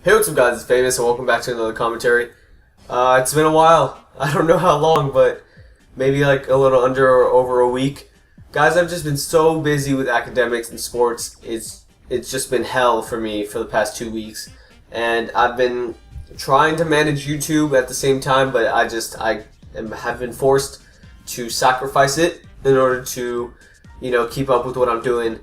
Hey, what's up guys, it's Famous and welcome back to another commentary. It's been a while. I don't know how long, but maybe like a little under or over a week. Guys, I've just been so busy with academics and sports. It's just been hell for me for the past 2 weeks. And I've been trying to manage YouTube at the same time, but I have been forced to sacrifice it in order to, keep up with what I'm doing.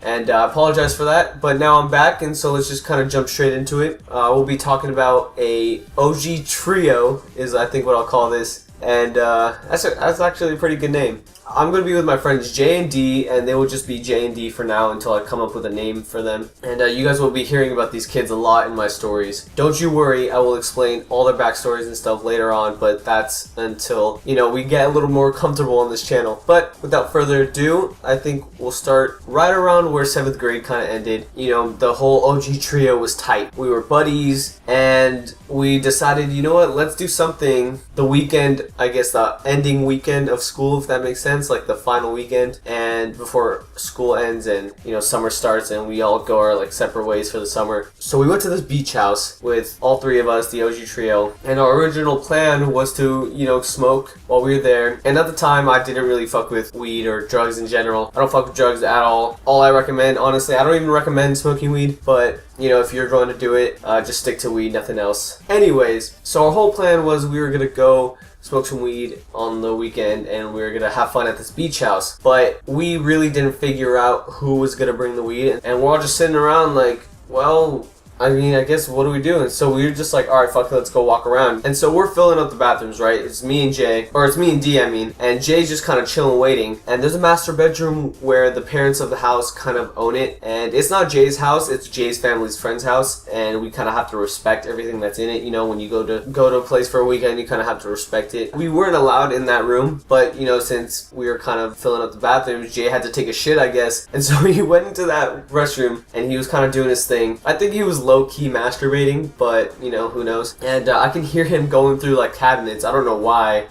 And I apologize for that, but now I'm back, and so let's just kind of jump straight into it. We'll be talking about a OG trio, is I think what I'll call this, and that's actually a pretty good name. I'm going to be with my friends J and D, and they will just be J and D for now until I come up with a name for them. And you guys will be hearing about these kids a lot in my stories. Don't you worry, I will explain all their backstories and stuff later on, but that's until, we get a little more comfortable on this channel. But without further ado, I think we'll start right around where 7th grade kind of ended. The whole OG trio was tight. We were buddies, and we decided, let's do something the weekend, I guess the ending weekend of school, if that makes sense. Like the final weekend, and before school ends and summer starts and we all go our separate ways for the summer. So we went to this beach house with all three of us, the OG trio, and our original plan was to smoke while we were there. And at the time I didn't really fuck with weed or drugs in general. I don't fuck with drugs at all. All I recommend, honestly, I don't even recommend smoking weed, but if you're going to do it, just stick to weed, nothing else. Anyways, so our whole plan was we were gonna go smoke some weed on the weekend and we were gonna have fun at this beach house, but we really didn't figure out who was gonna bring the weed, and we're all just sitting around like, well, I guess what do we do? And so we were just like, alright, fuck it, let's go walk around. And so we're filling up the bathrooms, right? It's me and Jay, or it's me and D, and Jay's just kind of chilling, waiting. And there's a master bedroom where the parents of the house kind of own it. And it's not Jay's house, it's Jay's family's friend's house. And we kind of have to respect everything that's in it. When you go to a place for a weekend, you kind of have to respect it. We weren't allowed in that room, but since we were kind of filling up the bathrooms, Jay had to take a shit, I guess. And so he went into that restroom and he was kind of doing his thing. I think he was low-key masturbating, but who knows. And I can hear him going through cabinets. I don't know why.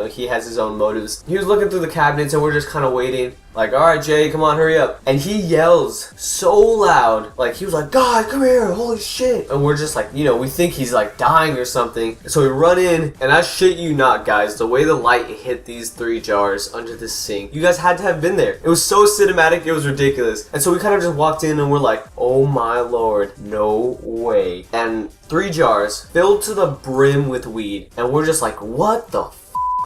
He has his own motives. He was looking through the cabinets and we're just kind of waiting, like, alright Jay, come on, hurry up. And he yells so loud, he was like, God, come here, holy shit. And we're just like, we think he's dying or something. So we run in, and I shit you not, guys, the way the light hit these 3 jars under the sink, you guys had to have been there. It was so cinematic, it was ridiculous. And so we kind of just walked in and we're like, oh my lord, no way. And 3 jars filled to the brim with weed, and we're just like, what the f?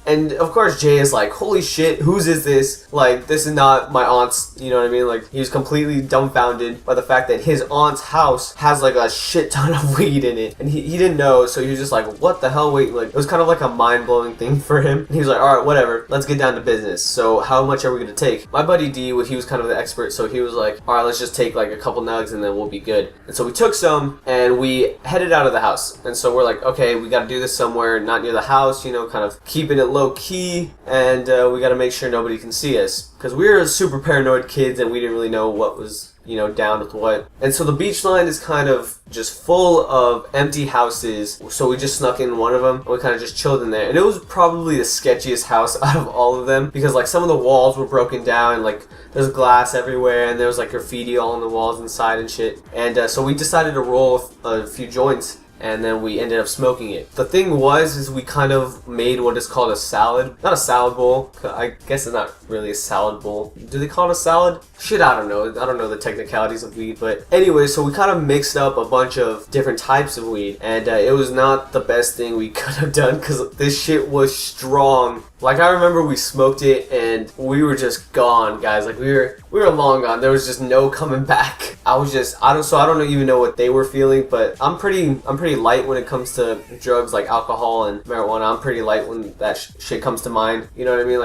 And of course Jay is like, holy shit, whose is this? This is not my aunt's, you know what I mean? He was completely dumbfounded by the fact that his aunt's house has a shit ton of weed in it. And he didn't know, so he was just like, what the hell, wait, it was kind of a mind-blowing thing for him. And he was like, alright, whatever, let's get down to business. So how much are we gonna take? My buddy D, he was kind of the expert, so he was like, alright, let's just take a couple nugs and then we'll be good. And so we took some and we headed out of the house. And so we're like, okay, we gotta do this somewhere not near the house, kind of keeping it low key, and we got to make sure nobody can see us, because we were super paranoid kids and we didn't really know what was down with what. And so the beach line is kind of just full of empty houses, so we just snuck in one of them and we kind of just chilled in there. And it was probably the sketchiest house out of all of them, because some of the walls were broken down, and there's glass everywhere, and there was graffiti all on the walls inside and shit. And so we decided to roll a few joints, and then we ended up smoking it. The thing is we kind of made what is called a salad. Not a salad bowl. I guess it's not really a salad bowl. Do they call it a salad? Shit, I don't know. I don't know the technicalities of weed. But anyway, so we kind of mixed up a bunch of different types of weed. And it was not the best thing we could have done, because this shit was strong. I remember we smoked it and we were just gone, guys. We were long gone. There was just no coming back. I don't even know what they were feeling, but I'm pretty light when it comes to drugs like alcohol and marijuana. I'm pretty light when that shit comes to mind. You know what I mean?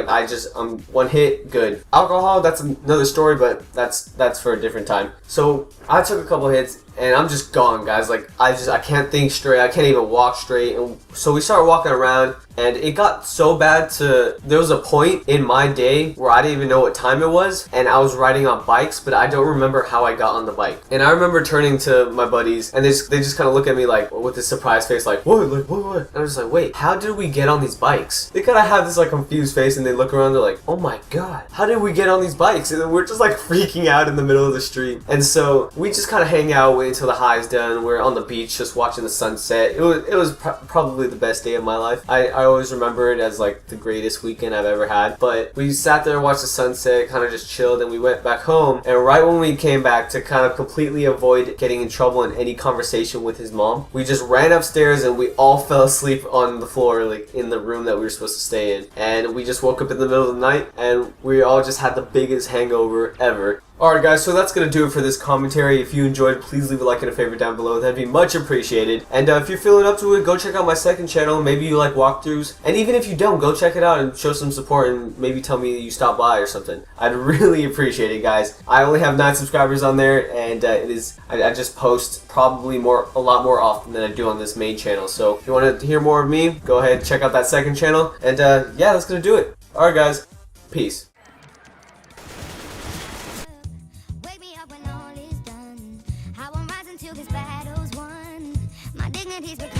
I'm one hit, good. Alcohol, that's another story, but that's for a different time. So I took a couple hits and I'm just gone, guys. I can't think straight. I can't even walk straight. And so we started walking around, and it got so bad to there was a point in my day where I didn't even know what time it was, and I was riding on bikes, but I don't remember how I got on the bike. And I remember turning to my buddies, and they just kind of look at me like with this surprised face, like what, like what? And I was like, wait, how did we get on these bikes? They kind of have this like confused face, and they look around, they're like, oh my god, how did we get on these bikes? And we're just like freaking out in the middle of the street. And so we just kind of hang out, wait until the high's done. We're on the beach just watching the sunset. It was probably the best day of my life. I always remember it as like the greatest weekend I've ever had. But we sat there and watched the sunset, kind of just chilled, and we went back home. And right when we came back, to kind of completely avoid getting in trouble in any conversation with his mom, we just ran upstairs and we all fell asleep on the floor, like in the room that we were supposed to stay in. And we just woke up in the middle of the night and we all just had the biggest hangover ever. Alright guys, so that's going to do it for this commentary. If you enjoyed, please leave a like and a favorite down below. That'd be much appreciated. And if you're feeling up to it, go check out my second channel. Maybe you like walkthroughs. And even if you don't, go check it out and show some support and maybe tell me you stopped by or something. I'd really appreciate it, guys. I only have 9 subscribers on there, and I just post probably a lot more often than I do on this main channel. So if you want to hear more of me, go ahead and check out that second channel. And yeah, that's going to do it. Alright guys, peace. Till this battle's won, my dignity's become